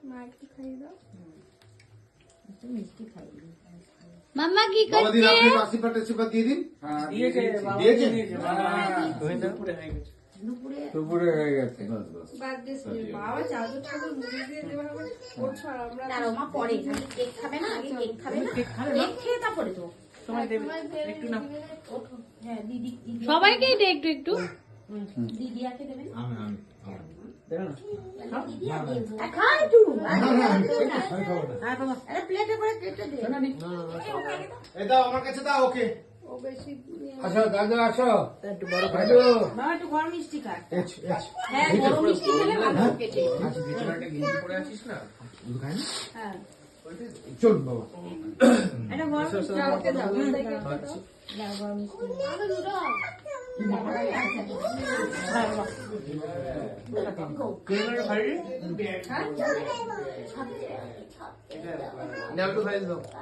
মা একটু খাইয়ে দাও। মিষ্টি খাই। মাম্মা কি বাবা দিন করছে? আপনি আশীর্বাদ টাশীর্বাদ দিয়ে দিন। দিয়েছে দিয়েছে? দুপুরে হয়ে গেছে। বার্থডে বাবা চাদর চাদর মুড়ি দিয়ে দেওয়া হবে। ওঠো আর আমরা দাঁড়াও মা পরে খালি কেক খাবে না, আগে কেক খাবে না, কেক খেয়ে তারপরে তো তোমায় দেবে একটু না। ওঠো। হ্যাঁ দিদি দিদি সবাইকেই দে একটু একটু। দিদিয়াকে দেবেন। আমি দিদি আর খাও একটু। আরে প্লেটে করে কেটে দে। এই দাও আমার কাছে দাও। ওকে ও বেশি আসো দাদা আসো। একটু বড় করে বাবা একটু গরম মিষ্টি খা। এচ এচ হ্যাঁ গরম মিষ্টি খেলে ভালো পেটে। আচ্ছা ভিতরে একটা গেঞ্জি পরে আছিস না? দুধ খাই না? হ্যাঁ চল বাবা। এটা গরম মিষ্টি দাও। ওকে দাও দেখে দাও। দাও গরম মিষ্টি। কেমন খাই? হ্যাঁ নাও তো খাই দাও।